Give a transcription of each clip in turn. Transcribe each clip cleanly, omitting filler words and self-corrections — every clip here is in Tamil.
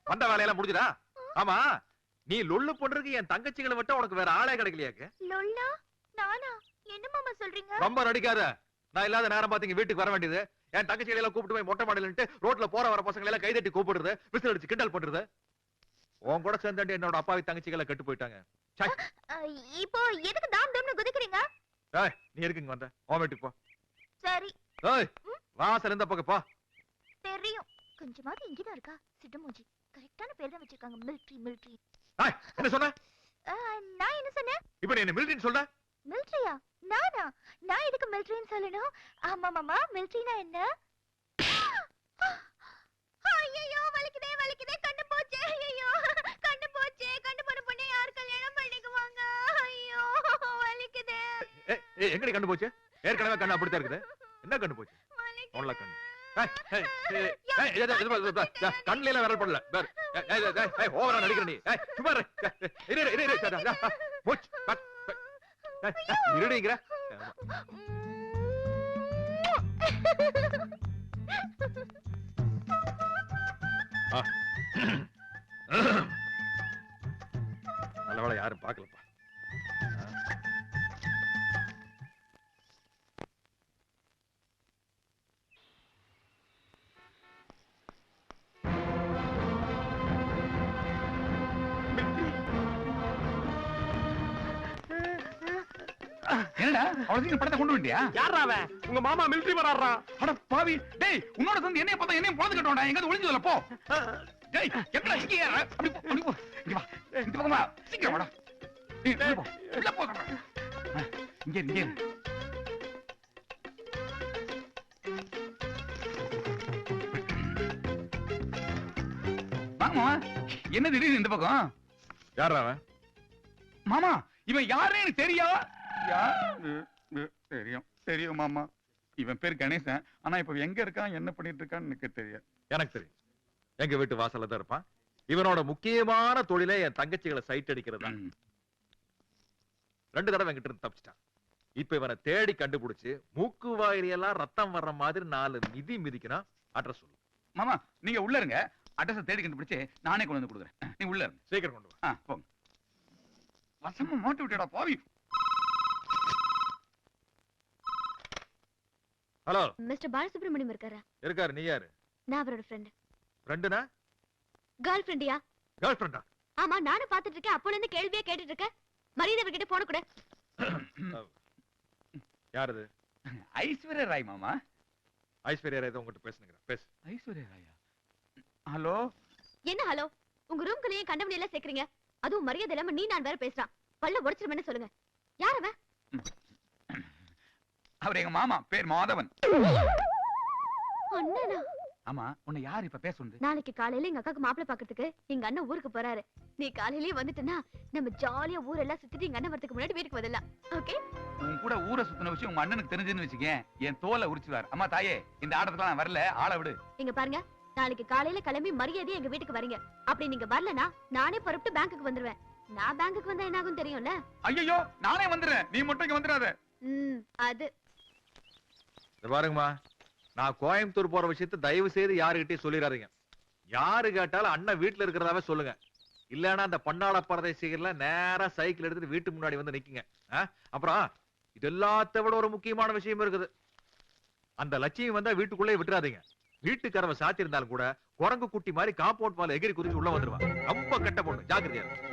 வந்த வேலையெல்லாம் முடிஞ்சுதா? ஆமா, நீ லொல்லு பண்றதுக்கு என் தங்கச்சிகளை விட்டு உனக்கு வேற ஆளே கிடைக்கலையாக்கு? லொல்லா? நானா? என்ன மாமா சொல்றீங்க? ரொம்ப நடிக்காத. நான் இல்லாத நேரம் பாத்தீங்க வீட்டுக்கு வர வேண்டியது. என் தங்கச்சிகளை எல்லாம் கூப்பிட்டு போய் மொட்டை மாடலிட்டு ரோட்ல போற வர பசங்களை எல்லாம் கைதட்டி கூப்பிடுறது, விசில் அடிச்சு கிண்டல் பண்றது. உன் கூட சேர்ந்து என்னோட அப்பாவி தங்கச்சிகளை கெட்டு போயிட்டாங்க. இப்போ எதுக்கு தாம் தாம்னு குதிக்கிறீங்க? ஏய், நீ இருக்குங்க வந்த உன் வீட்டுக்கு போ. சரி. ஏய், வாசல் இந்த பக்கம் போ. தெரியும். கொஞ்சமாவது இங்கதான் இருக்கா சிட்டமூஞ்சி. கரெக்டான பேர் தான் வச்சிருக்காங்க. மிலிட்டரி. ஏய், என்ன சொன்ன? நான் என்ன சொன்னேன்? இப்போ நீ என்ன மிலிட்டரின்னு சொல்ற? மிலிட்டரியா? நானா? நான் எதுக்கு மிலிட்டரின்னு சொல்லணும்? ஆமா மாமா, மிலிட்டரினா என்ன? ஐயோ, வலிக்குதே கண்ணு போச்சே. ஐயோ, கண்ணு போச்சே. கண்ணு போன பொண்ணை யார் கல்யாணம் பண்ணிக்குவாங்க? ஐயோ, வலிக்குதே. எங்கடி கண்ணு போச்சு? ஏற்கனவே கண்ணு அப்படித்தான் இருக்குது. என்ன கண்ணு போச்சு? உள்ள கண்ணு. கண்ணுல எல்லாம் விரல் போடல. ஓவரா நடிக்கிற நீ. சும்மா இருடிங்கிற. நல்லவேளை யாரும் பார்க்கலப்பா. என்னடா அவளுக்கு படத்தை கொண்டு வண்டியா? யாரா அவன்? உங்க மாமா மிலிட்டரி வராறா. அட பாவி, டேய் உன்னோட வந்து என்னைய பார்த்தா என்னைய பொளந்து கட்டோடா. எங்க ஒளிஞ்சதுல போ. டேய் எங்கடா இங்க அப்படி போ. இங்க வா. இந்த பக்கம் வா. சீக்கிரம் வாடா. டேய் உள்ள போ. உள்ள போ. இங்க வாங்க மாமா. என்ன திடீர்னு இந்த பக்கம்? யாரா அவன்? மாமா இவன் யாருன்னு எனக்கு தெரியும் மாமா. இவன் பேர் கணேசன். ஆனா இப்ப எங்க இருக்கான் என்ன பண்ணிட்டு இருக்கான்னு எனக்கு தெரியும். எனக்கு தெரியும். எங்க வீட்டு வாசல்ல தான் இருப்பான். இவனோட முக்கியமான தொழிலே என் தங்கச்சிகளை சைட் அடிக்கிறது தான். 2 தடவை என்கிட்ட இருந்து தப்பிச்சிட்டான். இப்ப இவனை தேடி கண்டுபிடிச்சு மூக்கு வாயிலெல்லாம் ரத்தம் வர்ற மாதிரி 4 மிதி மிதிக்கணும். அட்ரஸ் சொல்லு மாமா. நீங்க உள்ள இருங்க. அட்ரஸ் தேடி கண்டுபிடிச்சு நானே கொண்டு வந்து கொடுக்குறேன். நீ உள்ள இருங்க. சீக்கிரம் கொண்டு வா. போங்க. வசமா மாட்டி விட்டடா பாவி. ஹலோ, மிஸ்டர் பாலசுப்ரமணியம் இருக்காரா? இருக்காரு. நீ யாரு? நான் அவரோட ஃப்ரெண்ட். ஃப்ரெண்டுனா? கேர்ள் ஃப்ரெண்டியா? கேர்ள் ஃப்ரெண்டா? ஆமா, நானும் பாத்துட்டு இருக்கேன். அப்போல இருந்து கேள்வியே கேட்டுட்டு இருக்கேன். மரியாதை அவர்கிட்ட போன கூட. யாரது? ஐஸ்வர்யா ராய் மாமா. ஐஸ்வர்யா ராய் உங்ககிட்ட பேசுங்க. பேசு. ஐஸ்வர்யா ராயா? ஹலோ. என்ன ஹலோ? உங்க ரூம்குள்ளேயே கண்டவனி எல்லாம் சேர்க்கறீங்க. அதுவும் மரியாதை இல்லாம நீ நான் வேற பேசுறான். பல்ல உடைச்சிருவேன்னு சொல்லுங்க. யார் அவன்? அவர் எங்க மாமா. பேர் மாதவன். அண்ணனா? ஆமா. உன்னை யார் இப்ப பேச சொன்னது? நாளைக்கு காலையில எங்க அக்காக்கு மாப்பிள்ளை பாக்கிறதுக்கு எங்க அண்ணன் ஊருக்கு போறாரு. நீ காலையிலேயே வந்துட்டனா நம்ம ஜாலியா ஊரெல்லாம் சுத்திட்டு எங்க அண்ணன் வரதுக்கு முன்னாடி வீட்டுக்கு வரலாம். ஓகே? உன் கூட ஊரை சுத்தின விஷயம் உங்க அண்ணனுக்கு தெரிஞ்சுன்னு வச்சுக்க என் தோலை உரிச்சுவார். அம்மா தாயே, இந்த ஆட்டத்துக்கு நான் வரல. ஆளை விடு. இங்க பாருங்க, நாளைக்கு காலையில கிளம்பி மரியாதையா எங்க வீட்டுக்கு வரீங்க. அப்படி நீங்க வரலனா நானே புறப்பட்டு பேங்க்குக்கு வந்துருவேன். நான் பேங்க்குக்கு வந்தா என்ன ஆகும் தெரியும்ல? ஐயோ, நானே வந்துறேன். நீ மட்டும் இங்க வந்துடாத. அது பாருங்கம்மா, நான் கோயம்புத்தூர் போற விஷயத்தை தயவு செய்து யாருகிட்டயும் சொல்லிடாதீங்க. யாரு கேட்டாலும் அண்ணன் வீட்டுல இருக்கிறதாவே சொல்லுங்க. இல்லன்னா அந்த பன்னாள பரதேசிகள்ல நேரா சைக்கிள் எடுத்துட்டு வீட்டு முன்னாடி வந்து நிக்குங்க. அப்புறம் இது எல்லாத்த விட ஒரு முக்கியமான விஷயம் இருக்குது. அந்த லட்சியம் வந்தா வீட்டுக்குள்ளே விட்டுறாதீங்க. வீட்டு கதவை சாத்தி இருந்தாலும் கூட குரங்கு குட்டி மாதிரி காம்பவுண்ட் வால் எகிரி குதிச்சு உள்ள வந்துருவான். ரொம்ப கெட்ட பொண்ணு, ஜாக்கிரதையா இருக்கு.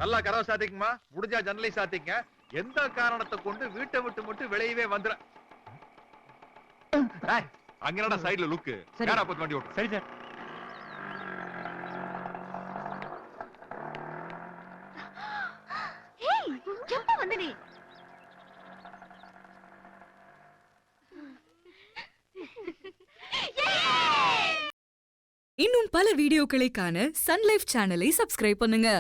நல்லா கதவை சாத்திக்குமா, முடிஞ்சா ஜன்னலை சாத்திக்க. எந்த காரணத்தை கொண்டு வீட்டை விட்டு மட்டும் வெளியவே வந்துற. அங்கனடா சைடுல லுக்கு. யாரா பத்து வண்டி ஓட்டு. சரி சார். ஏய், எப்ப வந்த நீ? இன்னும் பல வீடியோக்களை காண சன் லைஃப் சேனலை சப்ஸ்கிரைப் பண்ணுங்க.